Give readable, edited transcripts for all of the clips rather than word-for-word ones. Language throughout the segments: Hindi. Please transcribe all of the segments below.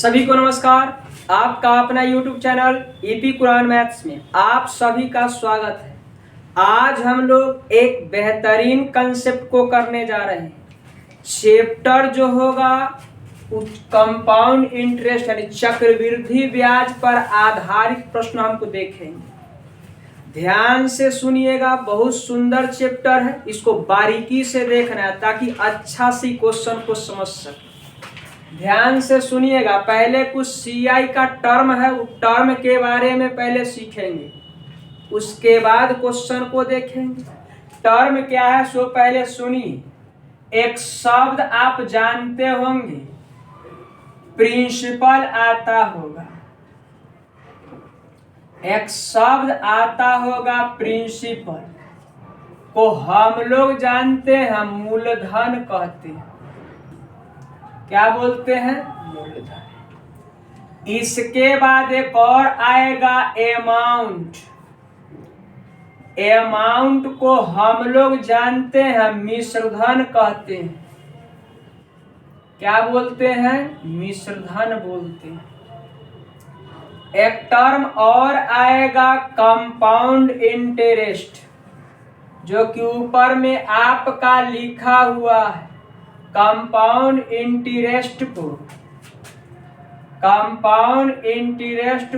सभी को नमस्कार। आपका अपना YouTube channel EP Quran maths में आप सभी का स्वागत है। आज हम लोग एक बेहतरीन कंसेप्ट को करने जा रहे हैं। चैप्टर जो होगा कंपाउंड इंटरेस्ट यानी चक्रवृद्धि ब्याज पर आधारित प्रश्न हमको देखेंगे। ध्यान से सुनिएगा, बहुत सुंदर चैप्टर है, इसको बारीकी से देखना है ताकि अच्छा सी क्वेश्चन को समझ सके। ध्यान से सुनिएगा, पहले कुछ सीआई का टर्म है, उस टर्म के बारे में पहले सीखेंगे, उसके बाद क्वेश्चन को देखेंगे। टर्म क्या है सो पहले सुनिए। एक शब्द आप जानते होंगे, प्रिंसिपल आता होगा। एक शब्द आता होगा प्रिंसिपल, को हम लोग जानते हैं मूलधन कहते हैं। क्या बोलते हैं? मूलधन। इसके बाद एक और आएगा अमाउंट। अमाउंट को हम लोग जानते हैं मिश्रधन कहते हैं। क्या बोलते हैं? मिश्रधन बोलते हैं। एक टर्म और आएगा कंपाउंड इंटरेस्ट, जो कि ऊपर में आपका लिखा हुआ है। कंपाउंड इंटरेस्ट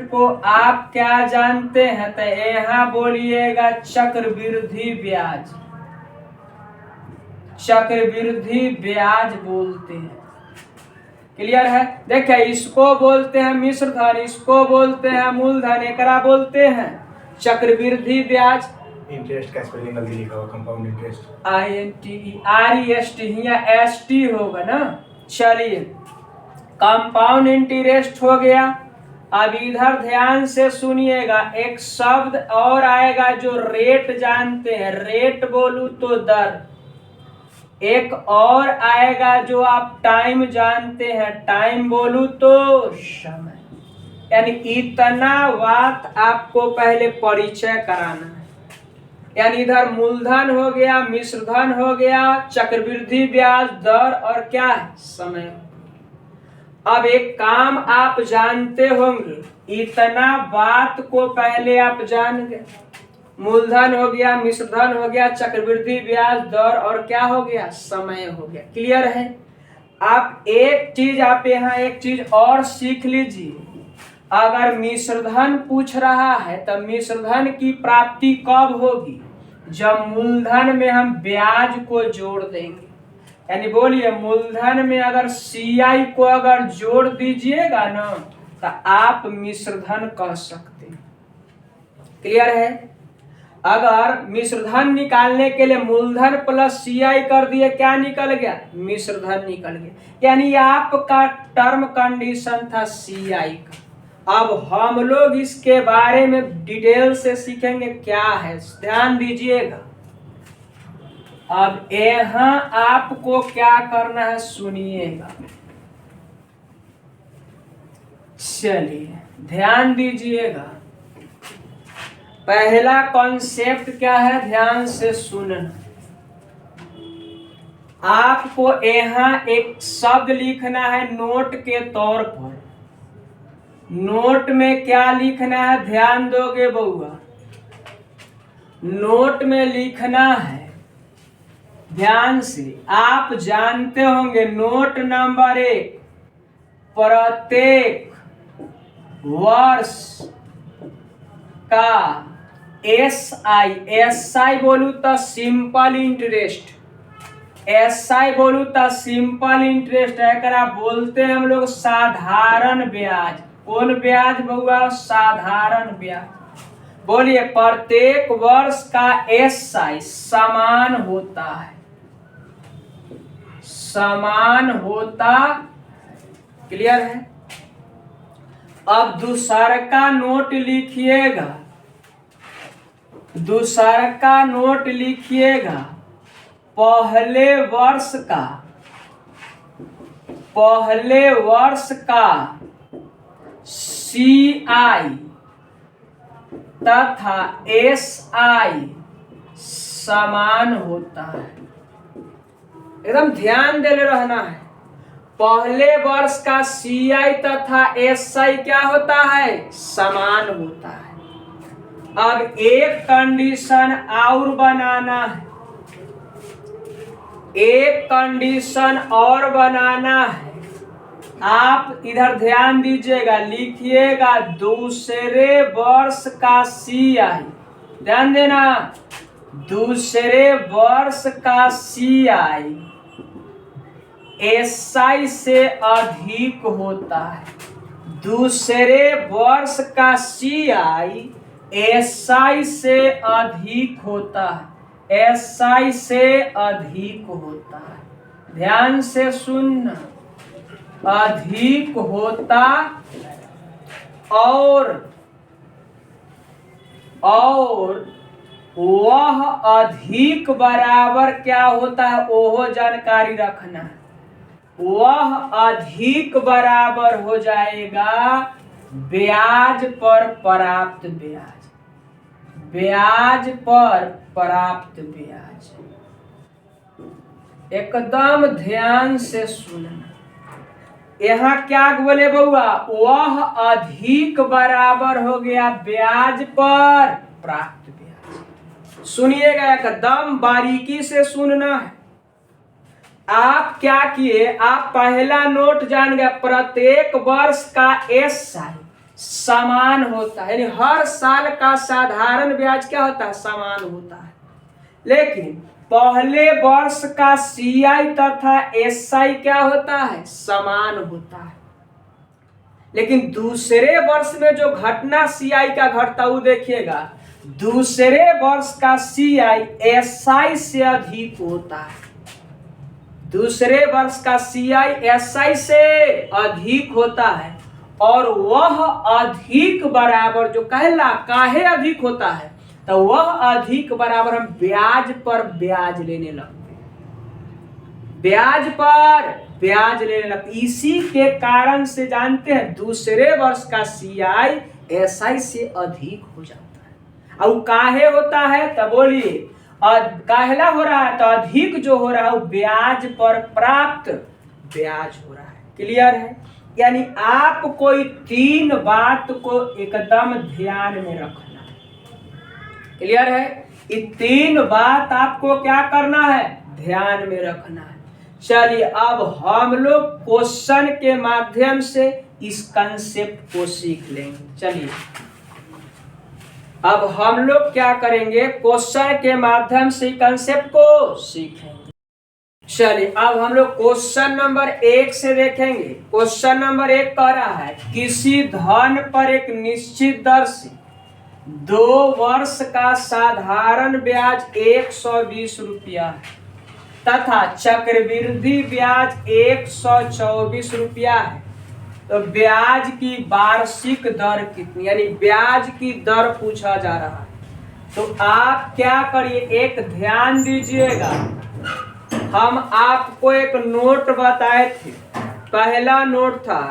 को आप क्या जानते हैं? तो यहाँ बोलिएगा चक्रवृद्धि ब्याज। चक्रवृद्धि ब्याज बोलते हैं। क्लियर है? देखिए, इसको बोलते हैं मिश्रधन, इसको बोलते हैं मूलधन, एकरा बोलते हैं चक्रवृद्धि ब्याज। इंटरेस्ट का स्पेलिंग गलती लिखा हुआ, कंपाउंड इंटरेस्ट INTEREST यहाँ ST होगा ना। चलिए, कंपाउंड इंटरेस्ट हो गया। अब इधर ध्यान से सुनिएगा, एक शब्द और आएगा जो रेट जानते हैं। रेट बोलूं तो दर। एक और आएगा जो आप टाइम जानते हैं, टाइम बोलूं तो समय। यानी इतना बात आपको पहले परिचय कराना है। यानी इधर मूलधन हो गया, मिश्रधन हो गया, चक्रवृद्धि ब्याज, दर और क्या है? समय। अब एक काम आप जानते होंगे, इतना बात को पहले आप जान गए। मूलधन हो गया, मिश्रधन हो गया, चक्रवृद्धि ब्याज, दर और क्या हो गया? समय हो गया। क्लियर है? आप एक चीज एक चीज और सीख लीजिए। अगर मिश्रधन पूछ रहा है तो मिश्रधन की प्राप्ति कब होगी? जब मूलधन में हम ब्याज को जोड़ देंगे। यानी बोलिए, मूलधन में अगर CI को अगर जोड़ दीजिएगा ना तो आप मिश्रधन कह सकते हैं। क्लियर है? अगर मिश्रधन निकालने के लिए मूलधन प्लस CI कर दिए, क्या निकल गया? मिश्रधन निकल गया। यानी आपका टर्म कंडीशन था CI का। अब हम लोग इसके बारे में डिटेल से सीखेंगे क्या है। ध्यान दीजिएगा। अब यहाँ आपको क्या करना है सुनिएगा। चलिए ध्यान दीजिएगा। पहला कॉन्सेप्ट क्या है? ध्यान से सुनना। आपको यहाँ एक शब्द लिखना है नोट के तौर पर। नोट में क्या लिखना है? ध्यान दोगे बउआ? नोट में लिखना है, ध्यान से। आप जानते होंगे नोट नंबर 1, प्रत्येक वर्ष का SI बोलू तो सिंपल इंटरेस्ट। SI बोलू तो सिंपल इंटरेस्ट है, एकरा बोलते हैं हम लोग साधारण ब्याज। कौन ब्याज बउआ? साधारण ब्याज। बोलिए, प्रत्येक वर्ष का SI समान होता है। समान होता। क्लियर है? अब दूसरा का नोट लिखिएगा। दूसरा का नोट लिखिएगा पहले वर्ष का CI तथा SI समान होता है। एकदम ध्यान दे रहना है। पहले वर्ष का CI तथा SI क्या होता है, समान होता है। अब एक कंडीशन और बनाना है, एक कंडीशन और बनाना है। आप इधर ध्यान दीजिएगा, लिखिएगा दूसरे वर्ष का CI, ध्यान देना, दूसरे वर्ष का CI SI से अधिक होता है। दूसरे वर्ष का CI SI से अधिक होता है, SI से अधिक होता है। ध्यान से सुनना, अधिक होता और वह अधिक बराबर क्या होता है, वो जानकारी रखना है। वह अधिक बराबर हो जाएगा ब्याज पर प्राप्त ब्याज, ब्याज पर प्राप्त ब्याज। एकदम ध्यान से सुनना, यहाँ क्या बोले बउआ, वह अधिक बराबर हो गया ब्याज पर प्राप्त ब्याज। सुनिएगा, एकदम बारीकी से सुनना है। आप क्या किए, आप पहला नोट जान गए, प्रत्येक वर्ष का SI समान होता है, यानी हर साल का साधारण ब्याज क्या होता है, समान होता है। लेकिन पहले वर्ष का CI तथा SI क्या होता है, समान होता है। लेकिन दूसरे वर्ष में जो घटना CI का घटता वो देखिएगा, दूसरे वर्ष का CI SI से अधिक होता है। दूसरे वर्ष का CI SI से अधिक होता है और वह अधिक बराबर जो कहला काहे अधिक होता है, तो वह अधिक बराबर हम ब्याज पर ब्याज लेने लगते हैं, ब्याज पर ब्याज लेने लगते। इसी के कारण से जानते हैं दूसरे वर्ष का CI SI से अधिक हो जाता है। और काहे होता है, तो बोलिए काहेला हो रहा है, तो अधिक जो हो रहा है वो ब्याज पर प्राप्त ब्याज हो रहा है। क्लियर है? यानी आप कोई तीन बात को एकदम ध्यान में रखना है। क्लियर है? ये तीन बात आपको क्या करना है, ध्यान में रखना है। चलिए अब हम लोग क्वेश्चन के माध्यम से इस कंसेप्ट को सीख लेंगे। चलिए अब हम लोग क्या करेंगे, क्वेश्चन के माध्यम से कंसेप्ट को सीखेंगे। चलिए अब हम लोग क्वेश्चन नंबर 1 से देखेंगे। क्वेश्चन नंबर 1 कह रहा है, किसी धन पर एक निश्चित दर से 2 वर्ष का साधारण ब्याज 120 रुपया है तथा चक्रवृद्धि ब्याज 124 रुपया है, तो ब्याज की वार्षिक दर कितनी, यानी ब्याज की दर पूछा जा रहा है। तो आप क्या करिए, एक ध्यान दीजिएगा, हम आपको एक नोट बताए थे। पहला नोट था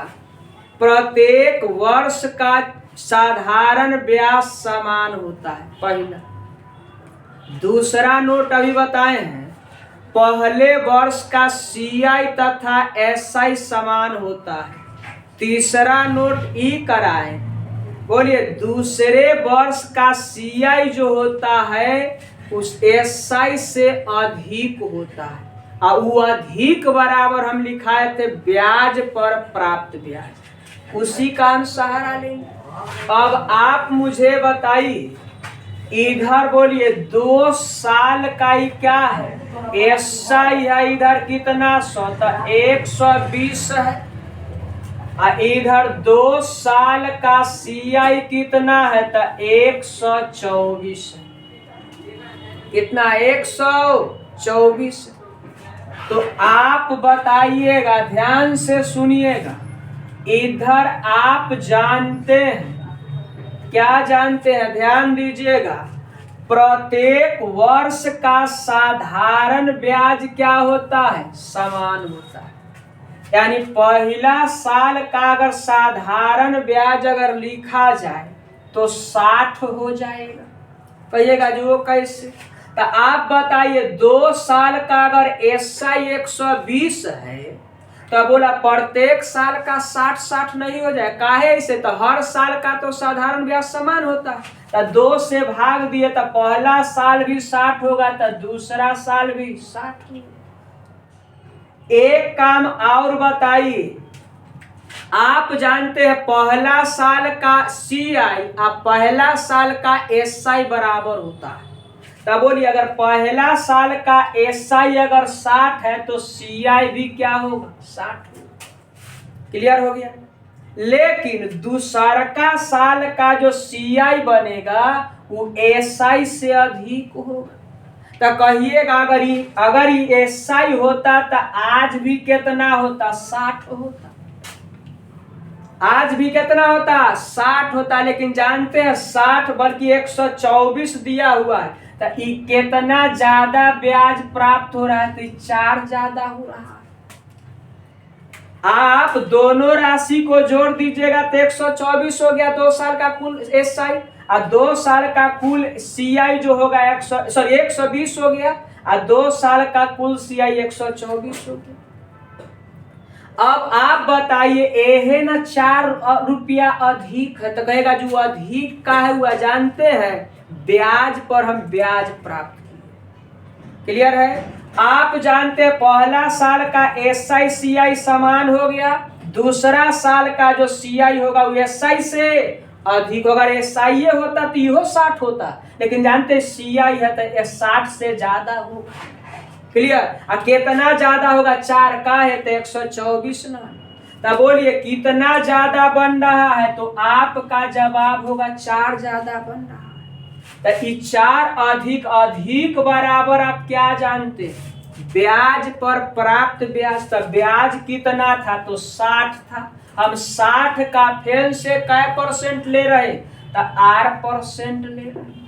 प्रत्येक वर्ष का साधारण ब्याज समान होता है, पहला। दूसरा नोट अभी बताए हैं, पहले वर्ष का CI तथा SI समान होता है। तीसरा नोट ई कराए, बोलिए दूसरे वर्ष का CI जो होता है उस SI से अधिक होता है, और वो अधिक बराबर हम लिखाए थे ब्याज पर प्राप्त ब्याज, उसी का हम सहारा लेंगे। अब आप मुझे बताइए, इधर बोलिए 2 साल का ही क्या है, SI है, इधर कितना 100, तो 120 है, और इधर 2 साल का CI कितना है, तो 124 है। कितना, 124। तो आप बताइएगा, ध्यान से सुनिएगा, इधर आप जानते हैं, क्या जानते हैं, ध्यान दीजिएगा, प्रत्येक वर्ष का साधारण ब्याज क्या होता है, समान होता है। यानी पहला साल का अगर साधारण ब्याज अगर लिखा जाए तो 60 हो जाएगा। कहिएगा जो कैसे, तो आप बताइए 2 साल का अगर SI 120 है तो बोला प्रत्येक साल का 60-60 नहीं हो जाए, काहे ऐसे? तो हर साल का तो साधारण ब्याज समान होता है, तो 2 से भाग दिए तो पहला साल भी 60 होगा तो दूसरा साल भी 60 होगा। एक काम और बताइए, आप जानते हैं पहला साल का CI और पहला साल का SI बराबर होता है, तब बोलिए अगर पहला साल का SI अगर 60 है तो CI भी क्या होगा? 60 होगा। क्लियर हो गया? लेकिन दूसरा का साल का जो CI बनेगा वो SI से अधिक होगा। तो कहिएगा अगर ये SI होता तो आज भी कितना होता? 60 होता। आज भी कितना होता? 60 होता। लेकिन जानते हैं 60 बल्कि 124 दिया हुआ है, तो ये कितना ज्यादा ब्याज प्राप्त हो रहा है? तो 4 ज्यादा हो रहा है। आप दोनों राशि को जोड़ दीजिएगा तो 124 हो गया 2 साल का कुल SI, और 2 साल का कुल CI जो होगा 120 हो गया, और 2 साल का कुल CI 124 हो गया। अब आप बताइए एहे ना 4 रुपया अधिक है, तो कहेगा जो अधिक का है हुआ जानते हैं ब्याज पर हम ब्याज प्राप्त किए। क्लियर है? आप जानते हैं पहला साल का SI CI समान हो गया, दूसरा साल का जो CI होगा वो SI से अधिक होगा। SI होता तो यो 60 होता, लेकिन जानते CI है तो 60 से ज्यादा होगा। क्लियर? और कितना ज्यादा होगा? 4 का है तो 124 ना। तब बोलिए कितना ज्यादा बन रहा है? तो आपका जवाब होगा 4 ज्यादा बन रहा है। तो 4 अधिक अधिक बराबर आप क्या जानते हैं? ब्याज पर प्राप्त ब्याज। तो ब्याज कितना था? तो 60 था। हम 60 का फेल से कै % ले रहे? तो 8% ले रहे।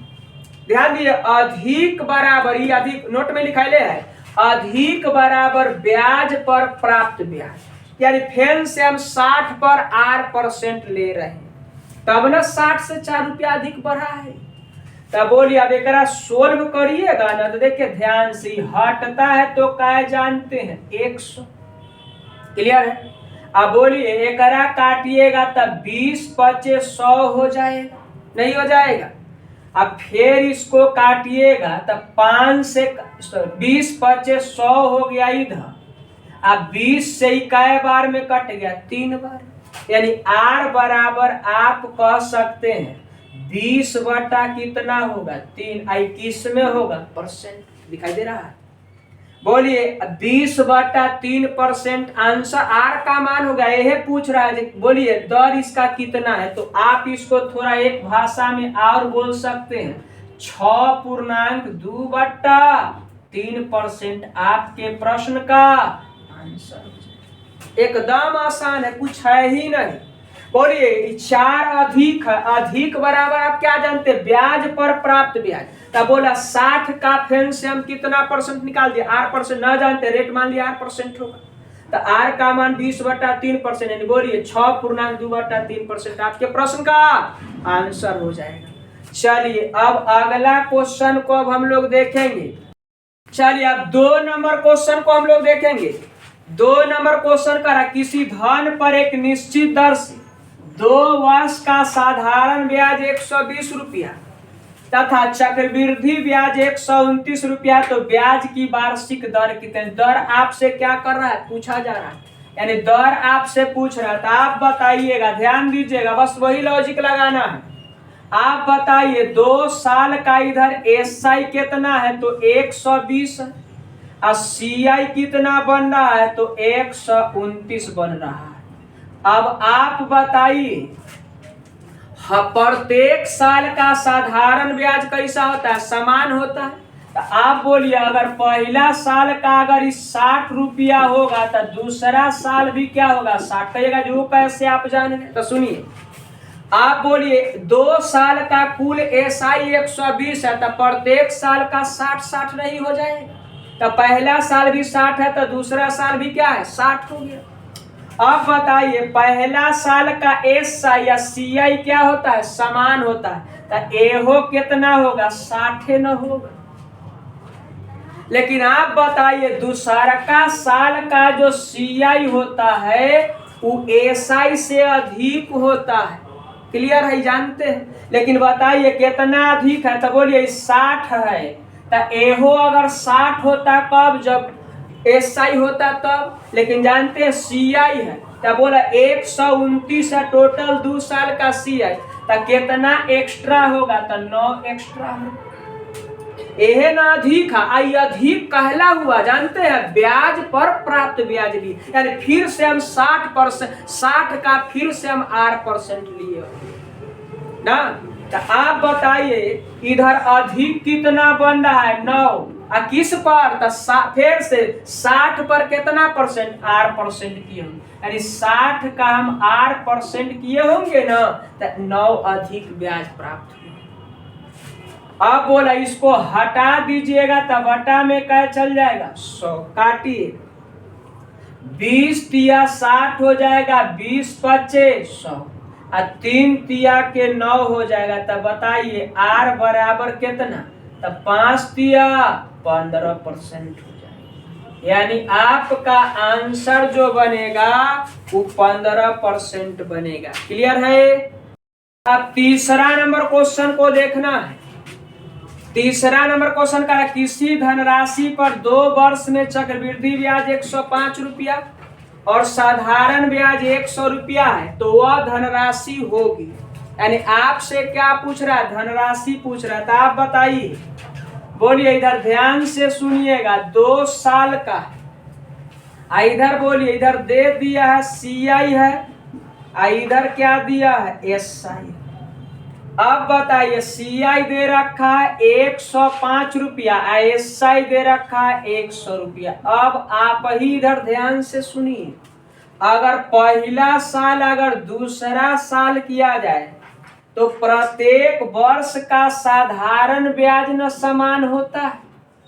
ध्यान दिए, अधिक बराबर, ये अधिक नोट में लिखाइले है, अधिक बराबर ब्याज पर प्राप्त ब्याज, यानी फेल से हम 60 पर 8% ले रहे हैं, तब ना 60 से 4 रुपया अधिक बढ़ा है। तब बोलिए अब एक सोल्व करिएगा ना तो देखिए ध्यान से, हटता है तो क्या जानते हैं? 100। क्लियर है? अब बोलिए एक काटिएगा तब 20 × 100 हो जाएगा, नहीं हो जाएगा? अब फिर इसको काटिएगा तब 5 से 20 × 100 हो गया इधर। अब 20 से ही कै बार में कट गया? 3 बार। यानी R बराबर आप कह सकते हैं 20 बटा कितना होगा? 3। आई किस में होगा? % दिखाई दे रहा है। बोलिए 20 बटा 3% आंसर R का मान होगा। यह पूछ रहा है, बोलिए दर इसका कितना है? तो आप इसको थोड़ा एक भाषा में और बोल सकते हैं 6.2 बटा 3% आपके प्रश्न का आंसर हो जाए। एकदम आसान है, कुछ है ही नहीं। बोलिए 4 अधिक है, अधिक बराबर आप क्या जानते हैं? ब्याज पर प्राप्त ब्याज। तब बोला 60 का फेन से हम कितना % निकाल दिया? 8%। ना जानते, रेट मान लिया 8% होगा, तो R का मान 20 बटा 3%, यानी बोलिए 6.2 बटा 3% आपके प्रश्न का आंसर हो जाएगा। चलिए अब अगला क्वेश्चन को अब हम लोग देखेंगे। चलिए अब 2 नंबर क्वेश्चन को हम लोग देखेंगे। 2 नंबर क्वेश्चन करा, किसी धन पर एक निश्चित दर से 2 वर्ष का साधारण ब्याज 120 रुपया तथा चक्रवृद्धि ब्याज 129 रुपया, तो ब्याज की वार्षिक दर कितनी? दर आपसे क्या कर रहा है? पूछा जा रहा है, यानी दर आपसे पूछ रहा है। तो आप बताइएगा, ध्यान दीजिएगा, बस वही लॉजिक लगाना है। आप बताइए 2 साल का इधर SI कितना है? तो 120 है, और CI कितना बन रहा है? तो 129 बन रहा है। अब आप बताइए प्रत्येक साल का साधारण ब्याज कैसा होता है? समान होता है। तो आप बोलिए अगर पहला साल का अगर 60 रुपया होगा तो दूसरा साल भी क्या होगा? 60 कहिएगा। जो कैसे आप जानेंगे? तो सुनिए, आप बोलिए 2 साल का कुल SI 120 है, तो प्रत्येक साल का 60-60 नहीं हो जाएगा? तो पहला साल भी 60 है तो दूसरा साल भी क्या है? 60 हो गया। अब बताइए पहला साल का SI या CI क्या होता है? समान होता है, तो एहो कितना होगा? 60 न होगा। लेकिन आप बताइए दूसरा का साल का जो CI होता है वो SI से अधिक होता है। क्लियर है, जानते हैं। लेकिन बताइए कितना अधिक है, तो बोलिए 60 है। तो एहो अगर 60 होता कब, जब SI होता तब। लेकिन जानते हैं CI है, तो बोला 129 है टोटल 2 साल का CI। तो कितना एक्स्ट्रा होगा, तो 9 एक्स्ट्रा होगा। यह ना अधिक है, आई अधिक कहला हुआ, जानते हैं ब्याज पर प्राप्त ब्याज लिए, यानी फिर से हम 60% का फिर से हम 8% लिए ना। तो आप बताइए इधर अधिक कितना बन रहा है, 9, और किस पर, तो फिर से 60 पर कितना परसेंट, 8% किए होंगे, यानी 60 का हम 8% किए होंगे ना, तो 9 अधिक ब्याज प्राप्त हुआ। अब बोला इसको हटा दीजिएगा, तब बटा में क्या चल जाएगा, 100 काटिए, 20 तिया 60 हो जाएगा, 20 पचे 100, और 3 तिया के 9 हो जाएगा। तब बताइए R बराबर कितना, तब 5 तिया 15% हो जाएगा, यानी आपका आंसर जो बनेगा वो 15% बनेगा। क्लियर है। अब तीसरा नंबर क्वेश्चन को देखना है। तीसरा नंबर क्वेश्चन का है, किसी धनराशि पर 2 वर्ष में चक्रवृद्धि ब्याज 105 रुपया और साधारण ब्याज 100 रुपया है, तो वह धनराशि होगी। यानी आपसे क्या पूछ रहा है, धनराशि पूछ रहा है। तो आप बताइए, बोलिए, इधर ध्यान से सुनिएगा, 2 साल का है। इधर बोलिए, इधर दे दिया है CI है, इधर क्या दिया है, SI। अब बताइए CI दे रखा है 105 रुपया, SI दे रखा है 100 रुपया। अब आप ही इधर ध्यान से सुनिए, अगर पहला साल अगर दूसरा साल किया जाए तो प्रत्येक वर्ष का साधारण ब्याज न समान होता है।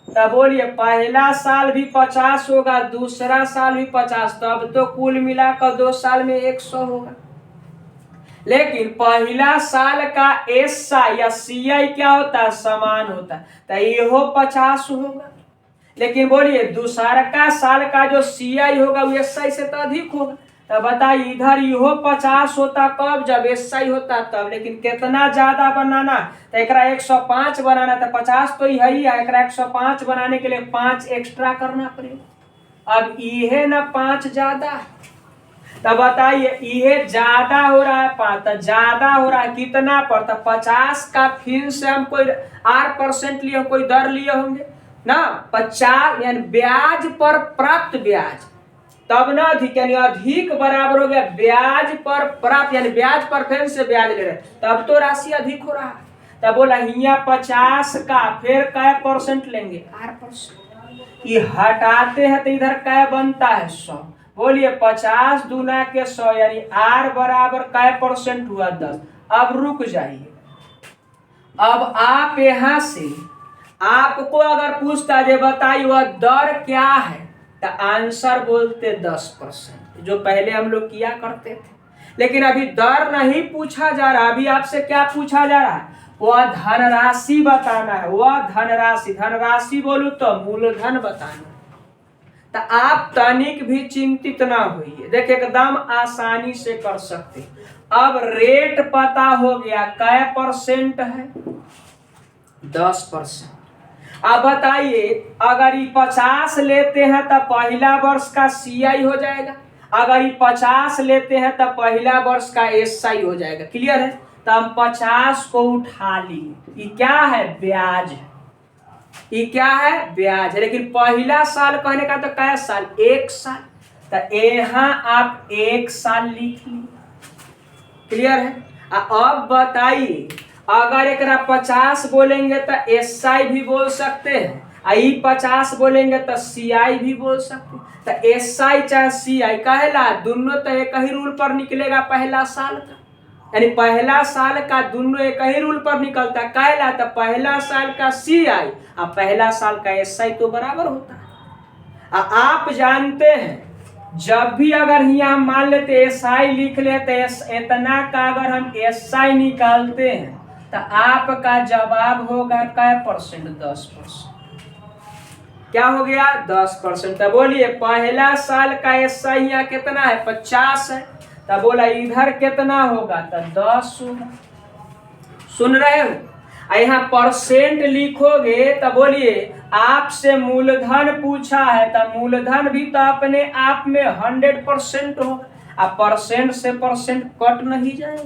तब बोलिए पहला साल भी 50 होगा, दूसरा साल भी 50, तब तो कुल मिलाकर 2 साल में 100 होगा। लेकिन पहला साल का SI या CI क्या होता है, समान होता है, तो ये 50 होगा। लेकिन बोलिए दूसरा का साल का जो CI होगा वो SI से तो अधिक होगा। तो बताइए इधर ये 50 होता कब, जब SI होता तब। लेकिन कितना ज्यादा बनाना, तो एक 105 बनाना, तो 50 तो ही है, एक 105 बनाने के लिए 5 एक्स्ट्रा करना पड़ेगा। अब ये ना 5 ज्यादा, तब बताइए ये ज्यादा हो रहा है 5, तो ज्यादा हो रहा है कितना पर, तो 50 का फिर से हम कोई 8% लिए, कोई दर लिए होंगे ना, 50 यानी ब्याज पर प्राप्त ब्याज, तब ना अधिक, यानी अधिक बराबर हो गया ब्याज पर प्राप्त, यानी ब्याज पर फिर से ब्याज ले रहे, तब तो राशि अधिक हो रहा है। तब बोला यहाँ 50 का फिर कै परसेंट लेंगे, 8%। ये हटाते हैं तो इधर कै बनता है, 100। बोलिए 50 दूना के 100, यानी R बराबर कै परसेंट हुआ, 10। अब रुक जाइए, अब आप यहां से आपको अगर पूछता जे बताइए वह दर क्या है, तो आंसर बोलते 10%, जो पहले हम लोग किया करते थे। लेकिन अभी दर नहीं पूछा जा रहा, अभी आपसे क्या पूछा जा रहा है, वह धनराशि बताना है। वह धनराशि, धनराशि बोलूं तो मूलधन बताना। तो आप तनिक भी चिंतित ना होइए, देखिए एकदम आसानी से कर सकते। अब रेट पता हो गया, कै परसेंट है, 10%। अब बताइए अगर ये 50 लेते हैं तो पहला वर्ष का CI हो जाएगा, अगर ये 50 लेते हैं तो पहला वर्ष का SI हो जाएगा। क्लियर है। तो हम 50 को उठा लिए, ये क्या है, ब्याज है, ये क्या है, ब्याज है। लेकिन पहला साल कहने का तो क्या साल, 1 साल, तो यहाँ आप 1 साल लिख ली। क्लियर है। अब बताइए अगर एक 50 बोलेंगे तो SI भी बोल सकते हैं, आई 50 बोलेंगे तो CI भी बोल सकते हैं। तो SI चाहे CI कहला, दोनों तो एक ही रूल पर निकलेगा पहला साल का, यानी पहला साल का दोनों एक ही रूल पर निकलता है। कहला तो पहला साल का CI और पहला साल का SI तो बराबर होता है। आप जानते हैं जब भी अगर यहाँ मान लेते SI लिख लेते, इतना का अगर हम SI निकालते हैं तो आपका जवाब होगा कै परसेंट, 10%। क्या हो गया 10%। तब बोलिए पहला साल का एसआई यहाँ कितना है 50 है, तब बोला इधर कितना होगा तो 10 होगा। सुन रहे हो? यहाँ परसेंट लिखोगे तो बोलिए आपसे मूलधन पूछा है तो मूलधन भी तो अपने आप में 100% होगा। अब परसेंट से परसेंट कट नहीं जाएगा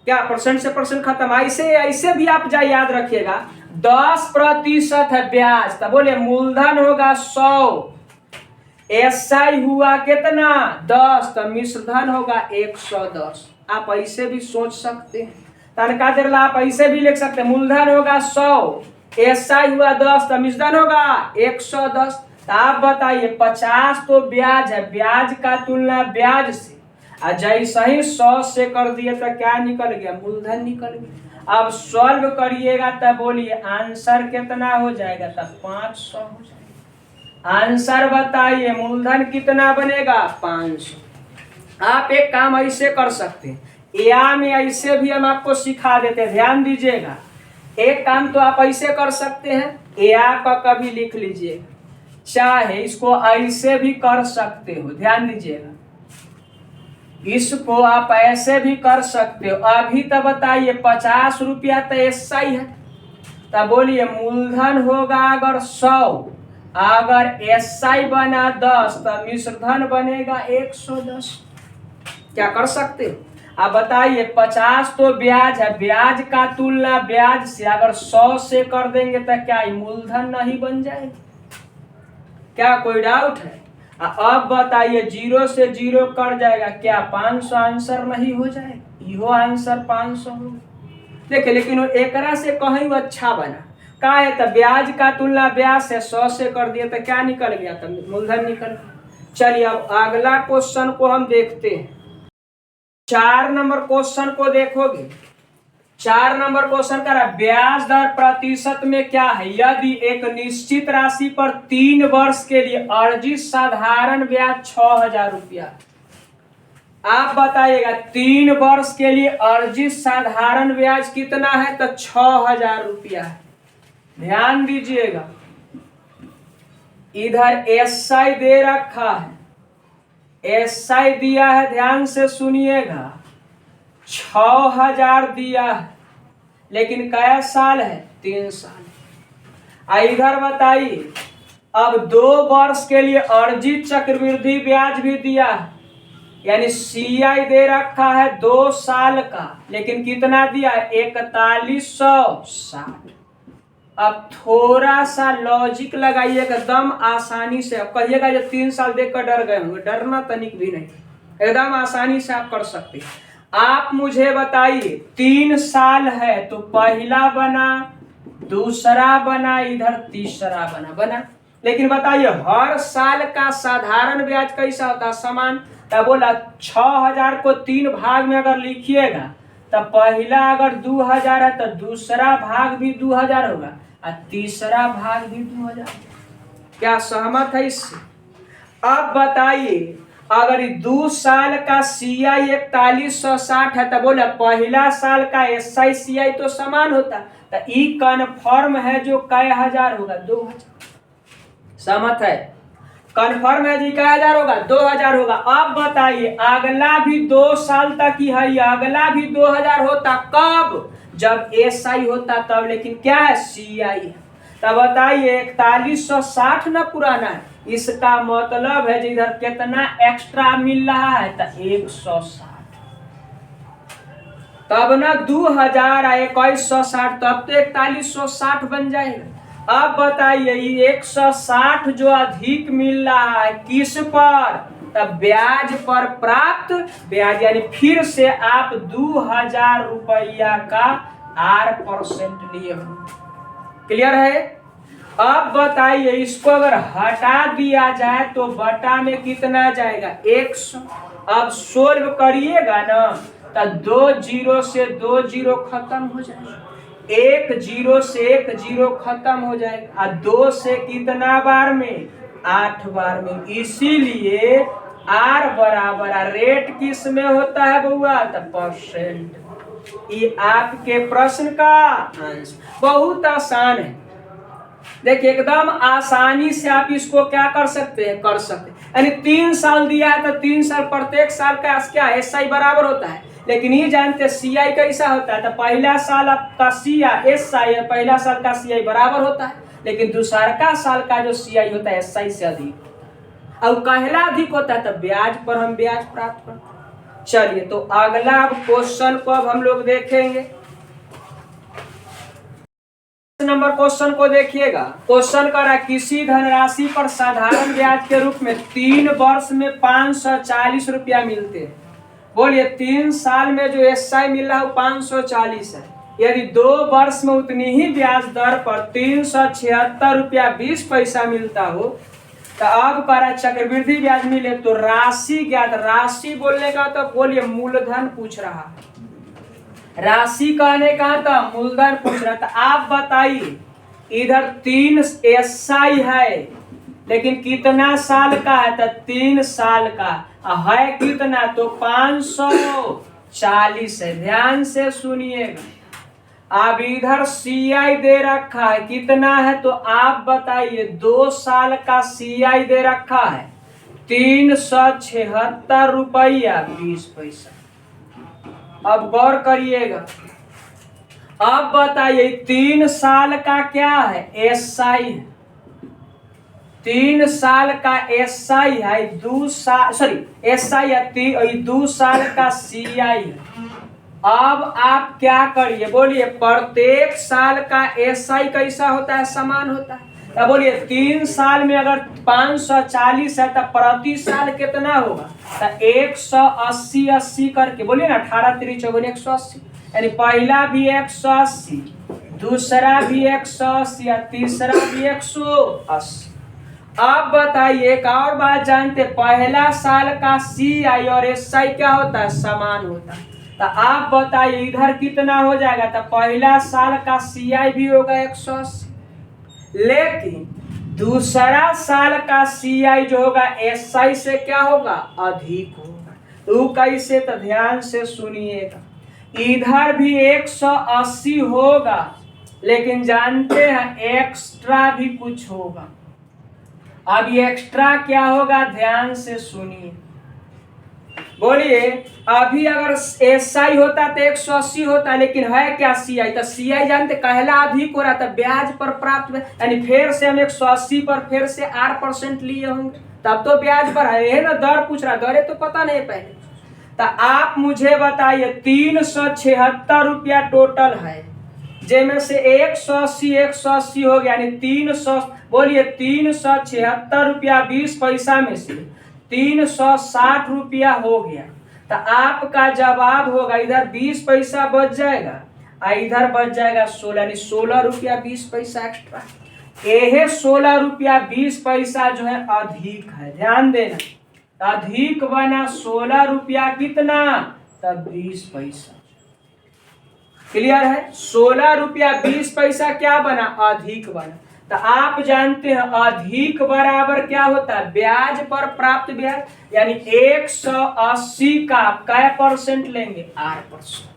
क्या? परसेंट से परसेंट खत्म। ऐसे ऐसे भी आप याद रखिएगा 10% है ब्याज, तो बोले मूलधन होगा 100, एसआई हुआ कितना 10, तो मिश्रधन होगा 110। आप ऐसे भी सोच सकते हैं, तनका देर आप ऐसे भी लिख सकते हैं मूलधन होगा 100, एसआई हुआ 10, तो मिश्रधन होगा 110। तो आप बताइए 50 तो ब्याज है, ब्याज का तुलना ब्याज से, जैसे ही 100 से कर दिए तो क्या निकल गया मूलधन निकल गया। अब सॉल्व करिएगा तब बोलिए आंसर कितना हो जाएगा तब 500 हो जाएगा। आंसर बताइए मूलधन कितना बनेगा 500। आप एक काम ऐसे कर सकते हैं, या में ऐसे भी हम आपको सिखा देते हैं, ध्यान दीजिएगा। एक काम तो आप ऐसे कर सकते हैं, या का कभी लिख लीजिए, चाहे इसको ऐसे भी कर सकते हो, ध्यान दीजिएगा। इसको आप ऐसे भी कर सकते हो। अभी तो बताइए 50 रुपया तो एसआई है, तब बोलिए मूलधन होगा अगर 100, अगर एसआई बना 10 तो मिश्रधन बनेगा 110। क्या कर सकते हो? आप बताइए 50 तो ब्याज है, ब्याज का तुलना ब्याज से अगर 100 से कर देंगे तो क्या मूलधन नहीं बन जाएगा? क्या कोई डाउट है? अब बताइए 0 से 0 कट जाएगा, क्या 500 आंसर नहीं हो जाएगा? यो आंसर 500 होगा। देखिए लेकिन वो एकरा से कहीं वो अच्छा बना का है, तो ब्याज का तुलना ब्याज से 100 से कर दिया तो क्या निकल गया? तो मूलधन निकल गया। चलिए अब अगला क्वेश्चन को हम देखते हैं। 4 नंबर क्वेश्चन को देखोगे, 4 नंबर क्वेश्चन का ब्याज दर प्रतिशत में क्या है? यदि एक निश्चित राशि पर 3 वर्ष के लिए अर्जित साधारण ब्याज 6000 रुपया, आप बताइएगा 3 वर्ष के लिए अर्जित साधारण ब्याज कितना है? तो 6000 रुपया है। ध्यान दीजिएगा इधर एसआई दे रखा है, एसआई दिया है, ध्यान से सुनिएगा 6000 दिया है, लेकिन क्या साल है? 3 साल। इधर बताइए अब 2 वर्ष के लिए अर्जित चक्रवृद्धि ब्याज भी दिया है, यानी सीआई दे रखा है 2 साल का, लेकिन कितना दिया है? 4160। अब थोड़ा सा लॉजिक लगाइएगा एकदम आसानी से। अब कहिएगा जो 3 साल देखकर डर गए होंगे, डरना तनिक भी नहीं, एकदम आसानी से आप कर सकते हैं। आप मुझे बताइए 3 साल है तो पहला बना, दूसरा बना, इधर तीसरा बना, लेकिन बताइए हर साल का साधारण ब्याज कैसा होता है? समान। तब बोला 6000 को 3 भाग में अगर लिखिएगा तो पहला अगर 2000 है तो दूसरा भाग भी 2000 होगा और तीसरा भाग भी 2000। क्या सहमत है इससे? अब बताइए अगर 2 साल का सीआई 4160 है तो बोला पहला साल का एसआई सीआई तो समान होता, तो ई कन्फर्म है जो कै हजार होगा? 2000। सहमत है? कन्फर्म है जी कै हजार होगा? 2000 होगा। अब बताइए अगला भी 2 साल तक ही है, अगला भी 2000 होता, कब? जब एसआई होता तब, लेकिन क्या है? सीआई है। तब बताइए 4160 ना पुराना है, इसका मतलब है इधर कितना एक्स्ट्रा मिल रहा है? तो 160। तब ना 2000 है 2160, तब तो 4160 बन जाएगा। अब बताइए ये 160 जो अधिक मिल रहा है किस पर? तब ब्याज पर प्राप्त ब्याज, यानी फिर से आप 2000 रुपया का 8% लिए हो। क्लियर है? अब बताइए इसको अगर हटा दिया जाए तो बटा में कितना जाएगा? 100। अब सोल्व करिएगा ना तो 2 0 से 2 0 खत्म हो जाएगा, 1 0 से 1 0 खत्म हो जाएगा, और 2 से कितना बार में? 8 बार में। इसीलिए आर बराबर रेट किस में होता है बउआ? तो परसेंट। ये आपके प्रश्न का आंसर बहुत आसान है। देखिए एकदम आसानी से आप इसको क्या कर सकते हैं, कर सकते हैं। यानी 3 साल दिया है तो 3 साल प्रत्येक साल का क्या SI बराबर होता है। लेकिन ये जानते हैं CI कैसा होता है, तो पहला साल आपका SI है, पहला साल का CI बराबर होता है, लेकिन दूसरा का साल का जो CI होता है SI से अधिक, और पहला अधिक होता है तो ब्याज पर हम ब्याज प्राप्त करते हैं। चलिए तो अगला क्वेश्चन को अब हम लोग देखेंगे। नंबर क्वेश्चन को देखिएगा। क्वेश्चन करा किसी धनराशि पर साधारण ब्याज के रूप में 3 वर्ष में 540 रुपया मिलते हैं। बोलिए 3 साल में जो SI मिल रहा है 540 है। यदि 2 वर्ष में उतनी ही ब्याज दर पर 376 रुपया 20 पैसा मिलता हो तो अब करा चक्रवृद्धि ब्याज मिले तो राशि ज्ञात। राशि बोलने का तो बोलिए मूलधन पूछ रहा है, राशि कहने का था मूलधन पूछ रहा था। आप बताइए इधर 3 SI है लेकिन कितना साल का है, तो 3 साल का है, कितना तो 540 है। ध्यान से सुनिएगा। अब इधर CI दे रखा है, कितना है तो आप बताइए 2 साल का CI दे रखा है 376 रुपया 20 पैसा। अब गौर करिएगा, अब बताइए 3 साल का क्या है SI है, 3 साल का SI है, 2 साल SI है, 2 साल का CI है। अब आप क्या करिए, बोलिए प्रत्येक साल का SI कैसा होता है, समान होता है। तो बोलिए 3 साल में अगर 540 है तो प्रति साल कितना होगा, तो 180 80 करके बोलिए ना, 18 3 54 180, यानी पहला भी 180, दूसरा भी 180 या तीसरा भी 180। अब बताइए एक और बात जानते, पहला साल का CI और SI क्या होता है, समान होता है। तो आप बताइए इधर कितना हो जाएगा, तो पहला साल का CI भी होगा 180, लेकिन दूसरा साल का CI जो होगा SI से क्या होगा, अधिक होगा। तो कैसे, तो ध्यान से सुनिएगा। इधर भी 180 होगा लेकिन जानते हैं एक्स्ट्रा भी कुछ होगा। अब ये एक्स्ट्रा क्या होगा, ध्यान से सुनिए। बोलिए अभी अगर SI होता तो 180 होता, लेकिन है क्या CI, तो CI जानते पहला अधिक हो रहा था, ब्याज पर प्राप्त, यानी फिर से हम 180 पर फिर से 8% लिए होंगे, तब तो ब्याज पर है ना। दर पूछ रहा, दर तो पता नहीं पहले। तो आप मुझे बताइए 376 रुपया टोटल है, जिसमें से 180 हो गया, यानी 300, बोलिए 376 रुपया 20 पैसा में से 360 रुपया हो गया। तो आपका जवाब होगा इधर 20 पैसा बच जाएगा और इधर बच जाएगा 16, यानी 16 रुपया 20 पैसा एक्स्ट्रा। यह 16 रुपया 20 पैसा जो है अधिक है, ध्यान देना। अधिक बना 16 रुपया कितना, तब 20 पैसा। क्लियर है, 16 रुपया 20 पैसा क्या बना, अधिक बना। तो आप जानते हैं अधिक बराबर क्या होता है, ब्याज पर प्राप्त ब्याज, यानी 180 का क्या परसेंट लेंगे, 8%।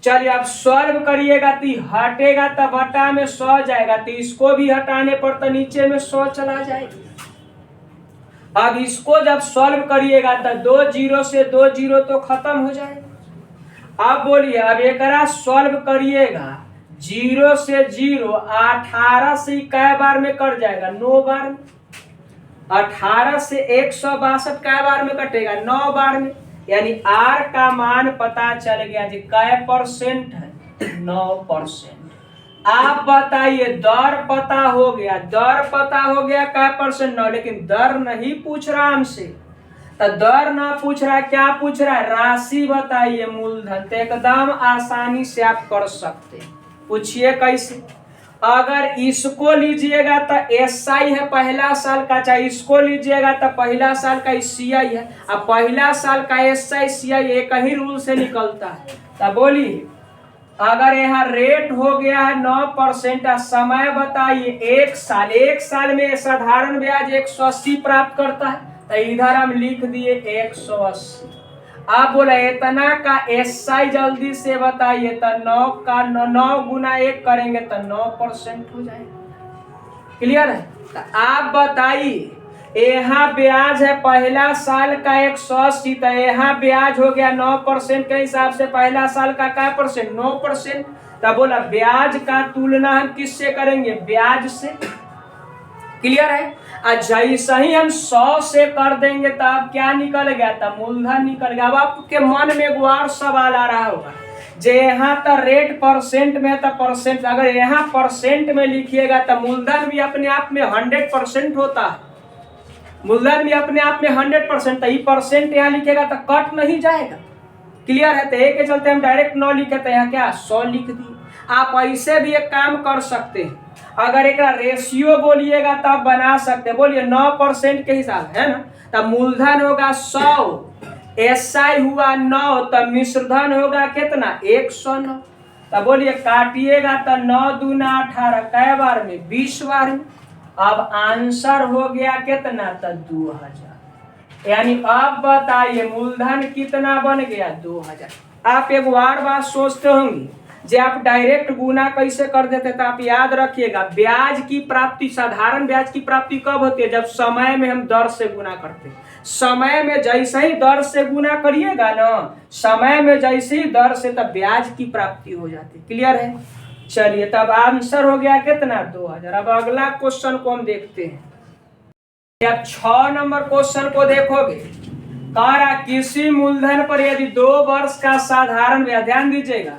चलिए आप सॉल्व करिएगा तो हटेगा तो बटा में 100 जाएगा, तो इसको भी हटाने पर तो नीचे में 100 चला जाएगा। अब इसको जब सॉल्व करिएगा तो 2 0 से 2 0 तो खत्म हो जाएगा। अब बोलिए अब एक सॉल्व करिएगा, 0 से 0, 18 से कै बार में कट जाएगा, 9 बार में। 18 से 162 कै बार में कटेगा, 9 बार में। यानी R का मान पता चल गया जी, कै परसेंट है, 9%। आप बताइए दर पता हो गया, दर पता हो गया कै परसेंट, 9, लेकिन दर नहीं पूछ रहा हमसे। तो दर ना पूछ रहा, क्या पूछ रहा है, राशि बताइए, मूलधन। तो एकदम आसानी से आप कर सकते हैं। पूछिए कैसे, अगर इसको लीजिएगा तो SI है पहला साल का, चाहे इसको लीजिएगा तो पहला साल का CI है। अब पहला साल का SI CI एक ही रूल से निकलता है। तो बोलिए अगर यहाँ रेट हो गया है 9%, समय बताइए 1 साल, 1 साल में साधारण ब्याज 180 प्राप्त करता है, तो इधर हम लिख दिए 180। आप बोला इतना का SI जल्दी से बताइए, तो 9 गुना 1 करेंगे तो 9% हो जाएगा। क्लियर है? तो आप बताइए, यहाँ ब्याज है पहला साल का 180, तो यहाँ ब्याज हो गया 9% के हिसाब से पहला साल का क्या परसेंट? 9%। तो बोला ब्याज का तुलना हम किससे करेंगे? ब्याज से। क्लियर है? जैसे ही हम 100 से कर देंगे तो अब क्या निकल गया? तो मूलधन निकल गया। अब आपके मन में एक और सवाल आ रहा होगा, जे यहाँ तो रेट परसेंट में, तो परसेंट अगर यहाँ परसेंट में लिखिएगा तो मूलधन भी अपने आप में 100% होता है। मूलधन भी अपने आप में 100%, तो ये परसेंट यहाँ लिखेगा तो कट नहीं जाएगा। क्लियर है? तो एक के चलते हम डायरेक्ट 9 लिखे, तो यहाँ क्या 100 लिख दिए। आप ऐसे भी एक काम कर सकते हैं, अगर एक रेशियो बोलिएगा तब बना सकते हैं। बोलिए 9% के हिसाब है ना, तब मूलधन होगा 100, एसआई हुआ 9, तब मिश्रधन होगा कितना? 109। तब बोलिए काटिएगा तो 9 दूना 18, कै बार में? 20 बार में। अब आंसर हो गया कितना? तो 2000। यानी अब बताइए मूलधन कितना बन गया? 2000। आप एक बार बात सोचते होंगे, जे आप डायरेक्ट गुना कैसे कर देते, तो आप याद रखिएगा ब्याज की प्राप्ति, साधारण ब्याज की प्राप्ति कब होती है? जब समय में हम दर से गुना करते हैं। समय में जैसे ही दर से गुना करिएगा ना, समय में जैसे ही दर से, तब ब्याज की प्राप्ति हो जाती है। क्लियर है? चलिए, तब आंसर हो गया कितना? 2000। अब अगला क्वेश्चन को हम देखते हैं। अब 6 नंबर क्वेश्चन को देखोगे, कह रहा किसी मूलधन पर यदि 2 वर्ष का साधारण ब्याज, ध्यान दीजिएगा,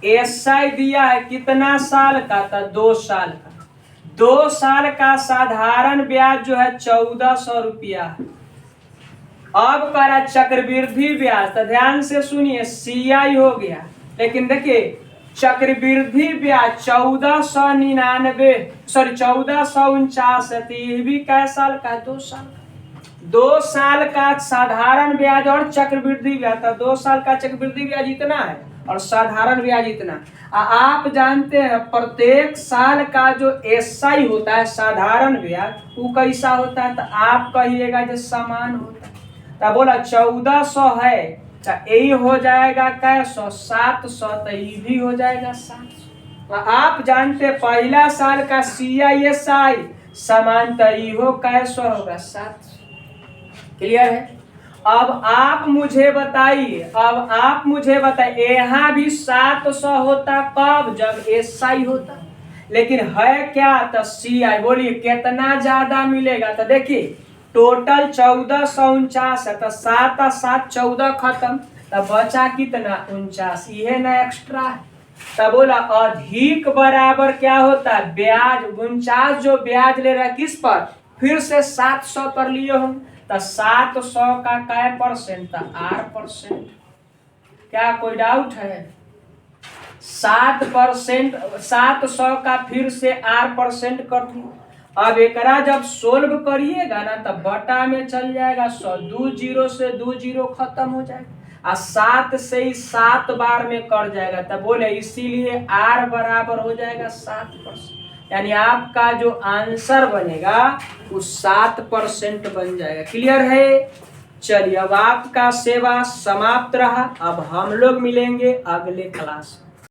एसआई दिया है कितना साल का? था 2 साल का। 2 साल का साधारण ब्याज जो है 1400 रुपया है। अब करा चक्रवृद्धि ब्याज, तो ध्यान से सुनिए, सीआई हो गया, लेकिन देखिए चक्रवृद्धि ब्याज 1499, सॉरी 1449 है। तो ये भी कै साल का? 2 साल का। 2 साल का साधारण ब्याज और चक्रवृद्धि ब्याज, तो 2 साल का चक्रवृद्धि ब्याज इतना है और साधारण ब्याज इतना। आप जानते हैं प्रत्येक साल का जो एसआई होता है साधारण ब्याज, वो कैसा होता है? तो आप कहिएगा जो समान होता है। तो बोला 1400 है, तो यही हो जाएगा कैसो? 700, तो ये भी हो जाएगा 700। आप जानते पहला साल का सीआईएसआई समान, तो ये हो कैसो होगा? 700। क्लियर है? अब आप मुझे बताइए, यहाँ भी 700 होता कब? जब एसआई होता। लेकिन है क्या? तो सीआई। बोलिए कितना ज्यादा मिलेगा? तो देखिए टोटल 1449 है, तो 7 और 7 14 खत्म, तब बचा कितना? 49। ये ना एक्स्ट्रा है। तब बोला अधिक बराबर क्या होता है? ब्याज। 49 जो ब्याज ले रहा है किस पर? फिर से 700 पर लिए हम, तो 700 का क्या परसेंट? 8%। क्या कोई डाउट है? 7%, 700 का फिर से 8% कर दी। अब एकरा जब सोल्व करिएगा ना, तब बटा में चल जाएगा 100, 2 0 से 2 0 खत्म हो जाएगा, और 7 से ही 7 बार में कर जाएगा। तब बोले इसीलिए R बराबर हो जाएगा 7%। यानी आपका जो आंसर बनेगा वो 7% बन जाएगा। क्लियर है? चलिए, अब आपका सेवा समाप्त रहा। अब हम लोग मिलेंगे अगले क्लास में।